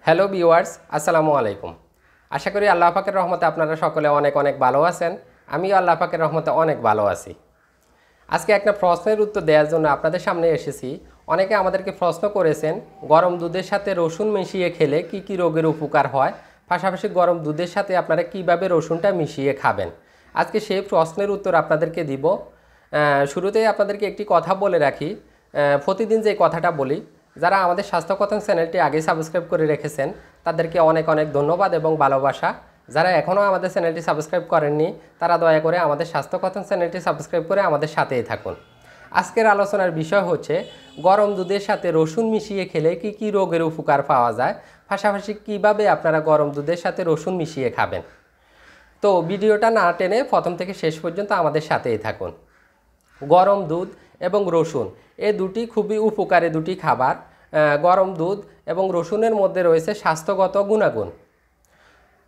Hello viewers, আসসালামু আলাইকুম। আশা করি আল্লাহ পাকের রহমতে আপনারা সকলে অনেক অনেক ভালো আছেন। আমিও আল্লাহ পাকের রহমতে অনেক ভালো আছি। আজকে একটা প্রশ্নের উত্তর দেওয়ার জন্য আপনাদের সামনে এসেছি। অনেকে আমাদেরকে প্রশ্ন করেছেন গরম দুধের সাথে রসুন মিশিয়ে খেলে কি কি রোগের উপকার হয়, পাশাপাশি গরম দুধের সাথে আপনারা কিভাবে রসুনটা মিশিয়ে খাবেন। আজকে সেই প্রশ্নের উত্তর আপনাদেরকে দিব। শুরুতেই আপনাদেরকে একটি কথা বলে রাখি, প্রতিদিন যে কথাটা বলি, যারা আমাদের স্বাস্থ্য কথন চ্যানেলটি আগে সাবস্ক্রাইব করে রেখেছেন তাদেরকে অনেক অনেক ধন্যবাদ এবং ভালোবাসা। যারা এখনও আমাদের চ্যানেলটি সাবস্ক্রাইব করেননি তারা দয়া করে আমাদের স্বাস্থ্য কথন চ্যানেলটি সাবস্ক্রাইব করে আমাদের সাথেই থাকুন। আজকের আলোচনার বিষয় হচ্ছে গরম দুধের সাথে রসুন মিশিয়ে খেলে কি কি রোগের উপকার পাওয়া যায়, পাশাপাশি কিভাবে আপনারা গরম দুধের সাথে রসুন মিশিয়ে খাবেন। তো ভিডিওটা না টেনে প্রথম থেকে শেষ পর্যন্ত আমাদের সাথেই থাকুন। গরম দুধ এবং রসুন এই দুটি খুবই উপকারী দুটি খাবার। গরম দুধ এবং রসুনের মধ্যে রয়েছে স্বাস্থ্যগত গুণাগুণ।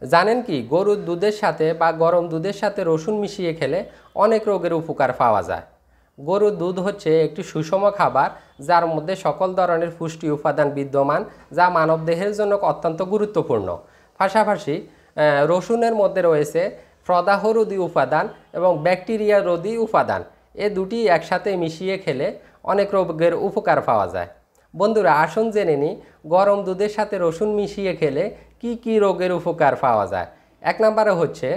জানেন কি, গরুর দুধের সাথে বা গরম দুধের সাথে রসুন মিশিয়ে খেলে অনেক রোগের উপকার পাওয়া যায়। গরুর দুধ হচ্ছে একটি সুষম খাবার যার মধ্যে সকল ধরনের পুষ্টি উপাদান বিদ্যমান, যা মানবদেহের জন্য অত্যন্ত গুরুত্বপূর্ণ। পাশাপাশি রসুনের মধ্যে রয়েছে প্রদাহরোধী উপাদান এবং ব্যাকটেরিয়া রোধী উপাদান। এ দুটি একসাথে মিশিয়ে খেলে অনেক রোগের উপকার পাওয়া যায়। বন্ধুরা, আসুন জেনে নিই গরম দুধের সাথে রসুন মিশিয়ে খেলে কি কি রোগের উপকার পাওয়া যায়। এক নম্বরে হচ্ছে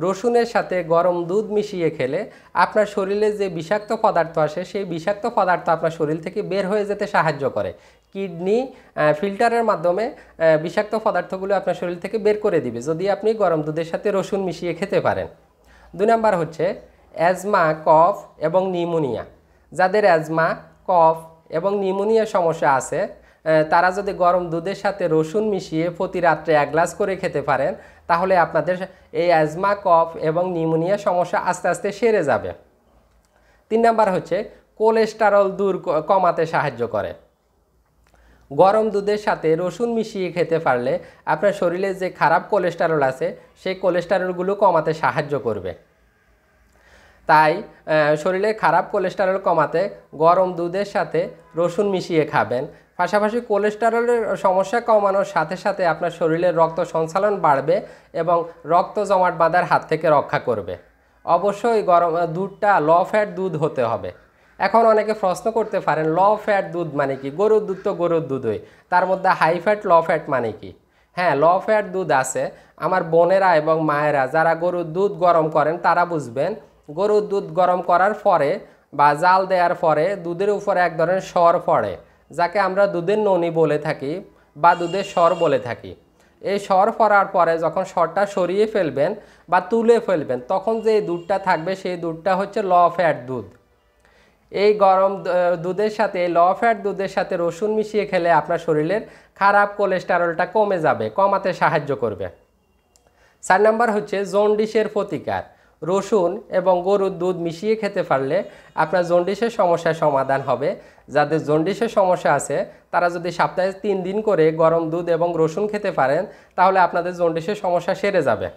রসুনের সাথে গরম দুধ মিশিয়ে খেলে আপনার শরীরে যে বিষাক্ত পদার্থ আসে সেই বিষাক্ত পদার্থ আপনার শরীর থেকে বের হয়ে যেতে সাহায্য করে। কিডনি ফিল্টারের মাধ্যমে বিষাক্ত পদার্থগুলো আপনার শরীর থেকে বের করে দিবে যদি আপনি গরম দুধের সাথে রসুন মিশিয়ে খেতে পারেন। 2 নম্বর হচ্ছে অ্যাজমা, কফ এবং নিউমোনিয়া। যাদের অ্যাজমা, কফ এবং নিউমোনিয়া সমস্যা আছে তারা যদি গরম দুধের সাথে রসুন মিশিয়ে প্রতি রাত্রে 1 গ্লাস করে খেতে পারেন তাহলে আপনাদের এই অ্যাজমা, কফ এবং নিউমোনিয়া সমস্যা আস্তে আস্তে সেরে যাবে। 3 নম্বর হচ্ছে কোলেস্টেরল কমাতে সাহায্য করে। গরম দুধের সাথে রসুন মিশিয়ে খেতে পারলে আপনার শরীরে যে খারাপ কোলেস্টেরল আছে সেই কোলেস্টেরলগুলো কমাতে সাহায্য করবে। তাই শরীরে খারাপ কোলেস্টেরল কমাতে গরম দুধের সাথে রসুন মিশিয়ে খাবেন। পাশাপাশি কোলেস্টেরলের সমস্যা কমানোর সাথে সাথে আপনার শরীরের রক্ত সঞ্চালন বাড়বে এবং রক্ত জমাট বাঁধার হাত থেকে রক্ষা করবে। অবশ্যই গরম দুধটা লো ফ্যাট দুধ হতে হবে। এখন অনেকে প্রশ্ন করতে পারেন লো ফ্যাট দুধ মানে কি? গরুর দুধ তো গরুর দুধই, তার মধ্যে হাই ফ্যাট লো ফ্যাট মানে কি? হ্যাঁ, লো ফ্যাট দুধ আছে। আমার বোনেরা এবং মায়েরা যারা গরুর দুধ গরম করেন তারা বুঝবেন, গরুর দুধ গরম করার পরে বা জাল দেওয়ার পরে দুধের উপরে এক ধরনের সর পড়ে, যাকে আমরা দুধের ননি বলে থাকি বা দুধের সর বলে থাকি। এই সর পড়ার পরে যখন সরটা সরিয়ে ফেলবেন বা তুলে ফেলবেন তখন যে দুধটা থাকবে সেই দুধটা হচ্ছে লো ফ্যাট দুধ। এই গরম দুধের সাথে, এই লো ফ্যাট দুধের সাথে রসুন মিশিয়ে খেলে আপনার শরীরের খারাপ কোলেস্টেরলটা কমে যাবে, কমাতে সাহায্য করবে। 4 নম্বর হচ্ছে জন্ডিসের প্রতিকার। রসুন এবং গরুর দুধ মিশিয়ে খেতে পারলে আপনার জন্ডিসের সমস্যার সমাধান হবে। যাদের জন্ডিসের সমস্যা আছে তারা যদি সপ্তাহে 3 দিন করে গরম দুধ এবং রসুন খেতে পারেন তাহলে আপনাদের জন্ডিসের সমস্যা সেরে যাবে।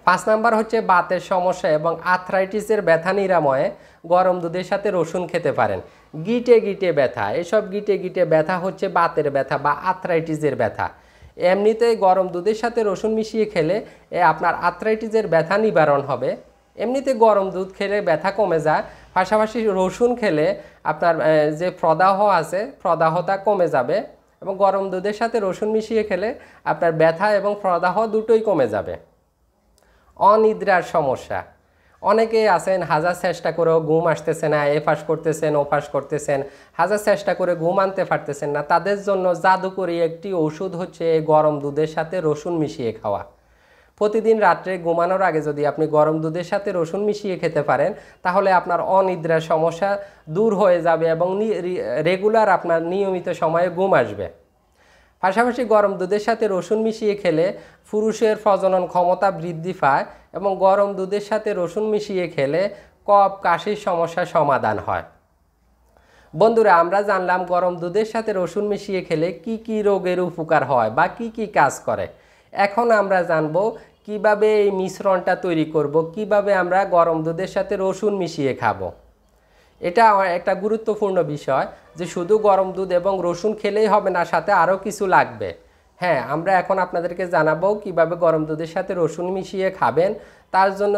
5 নম্বর হচ্ছে বাতের সমস্যা এবং আর্থ্রাইটিসের ব্যথা নিরাময়ে গরম দুধের সাথে রসুন খেতে পারেন। গিটে গিটে ব্যথা, এসব গিটে গিটে ব্যথা হচ্ছে বাতের ব্যথা বা আর্থ্রাইটিসের ব্যথা। এমনিতেই গরম দুধের সাথে রসুন মিশিয়ে খেলে আপনার আর্থ্রাইটিসের ব্যথা নিবারণ হবে। এমনিতে গরম দুধ খেলে ব্যথা কমে যায়, পাশাপাশি রসুন খেলে আপনার যে প্রদাহ আছে প্রদাহতা কমে যাবে এবং গরম দুধের সাথে রসুন মিশিয়ে খেলে আপনার ব্যথা এবং প্রদাহ দুটোই কমে যাবে। অনিদ্রার সমস্যা, অনেকেই আছেন হাজার চেষ্টা করেও ঘুম আসতেছে না, এপাশ করতেছেন ওপাশ করতেছেন, হাজার চেষ্টা করে ঘুম আনতে পারতেছেন না। তাদের জন্য জাদুকরি একটি ওষুধ হচ্ছে গরম দুধের সাথে রসুন মিশিয়ে খাওয়া। প্রতিদিন রাত্রে ঘুমানোর আগে যদি আপনি গরম দুধের সাথে রসুন মিশিয়ে খেতে পারেন তাহলে আপনার অনিদ্রার সমস্যা দূর হয়ে যাবে এবং রেগুলার আপনার নিয়মিত সময়ে ঘুম আসবে। পাশাপাশি গরম দুধের সাথে রসুন মিশিয়ে খেলে পুরুষের প্রজনন ক্ষমতা বৃদ্ধি পায় এবং গরম দুধের সাথে রসুন মিশিয়ে খেলে কফ কাশির সমস্যার সমাধান হয়। বন্ধুরা, আমরা জানলাম গরম দুধের সাথে রসুন মিশিয়ে খেলে কি কি রোগের উপকার হয় বা কি কি কাজ করে। এখন আমরা জানব কিভাবে এই মিশ্রণটা তৈরি করব, কিভাবে আমরা গরম দুধের সাথে রসুন মিশিয়ে খাবো। এটা একটা গুরুত্বপূর্ণ বিষয় যে শুধু গরম দুধ এবং রসুন খেলেই হবে না, সাথে আরও কিছু লাগবে। হ্যাঁ, আমরা এখন আপনাদেরকে জানাবো কিভাবে গরম দুধের সাথে রসুন মিশিয়ে খাবেন। তার জন্য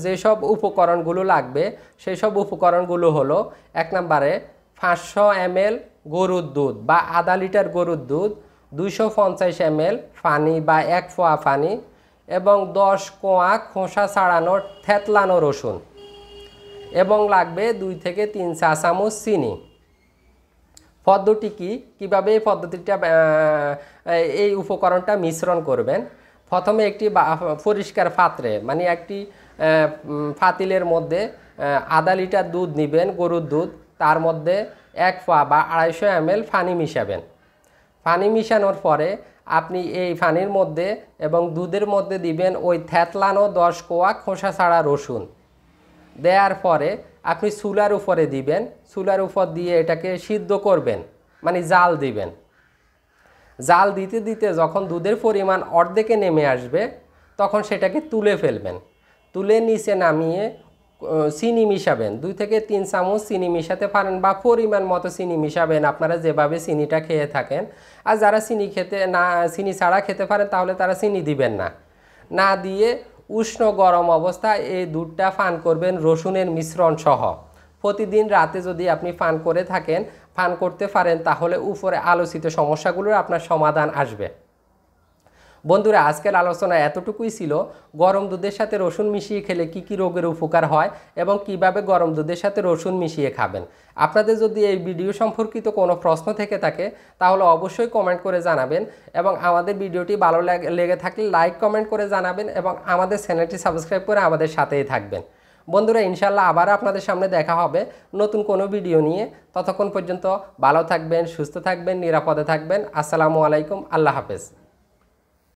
যেসব উপকরণগুলো লাগবে সেই সব উপকরণগুলো হলো, 1 নম্বরে 500 ml গরুর দুধ বা আধা লিটার গরুর দুধ, 250 ml পানি বা 1 পোয়া পানি এবং 10 কোয়া খোসা ছাড়ানো থেতলানো রসুন এবং লাগবে 2 থেকে 3 চা চামচ চিনি। পদ্ধতি কীভাবে এই পদ্ধতিটা এই উপকরণটা মিশ্রণ করবেন। প্রথমে একটি পরিষ্কার পাত্রে মানে একটি পাতিলের মধ্যে আধা লিটার দুধ নেবেন, গরুর দুধ। তার মধ্যে 1 পোয়া বা 250 ml পানি মিশাবেন। পানি মিশানোর পরে আপনি এই পানির মধ্যে এবং দুধের মধ্যে দিবেন ওই থেতলানো 10 কোয়া খোসা ছাড়া রসুন। দেওয়ার পরে আপনি চুলার উপরে দিবেন, চুলার উপর দিয়ে এটাকে সিদ্ধ করবেন, মানে জাল দিবেন। জাল দিতে দিতে যখন দুধের পরিমাণ অর্ধেকে নেমে আসবে তখন সেটাকে তুলে ফেলবেন। তুলে নিচে নামিয়ে চিনি মিশাবেন, 2 থেকে 3 চামচ চিনি মিশাতে পারেন বা পরিমাণ মতো চিনি মিশাবেন আপনারা যেভাবে চিনিটা খেয়ে থাকেন। আর যারা চিনি ছাড়া খেতে পারেন তাহলে তারা চিনি দিবেন না। না দিয়ে উষ্ণ গরম অবস্থায় এই দুধটা পান করবেন রসুনের মিশ্রণ সহ। প্রতিদিন রাতে যদি আপনি পান করে থাকেন, পান করতে পারেন, তাহলে উপরে আলোচিত সমস্যাগুলোর আপনার সমাধান আসবে। বন্ধুরা, আজকের আলোচনা এতটুকুই ছিল। গরম দুধের সাথে রসুন মিশিয়ে খেলে কি কি রোগের উপকার হয় এবং কিভাবে গরম দুধের সাথে রসুন মিশিয়ে খাবেন। আপনাদের যদি এই ভিডিও সম্পর্কিত কোনো প্রশ্ন থেকে থাকে তাহলে অবশ্যই কমেন্ট করে জানাবেন এবং আমাদের ভিডিওটি ভালো লেগে থাকলে লাইক কমেন্ট করে জানাবেন এবং আমাদের চ্যানেলটি সাবস্ক্রাইব করে আমাদের সাথেই থাকবেন। বন্ধুরা, ইনশাল্লাহ আবার আপনাদের সামনে দেখা হবে নতুন কোনো ভিডিও নিয়ে। ততক্ষণ পর্যন্ত ভালো থাকবেন, সুস্থ থাকবেন, নিরাপদে থাকবেন। আসসালামু আলাইকুম, আল্লাহ হাফেজ।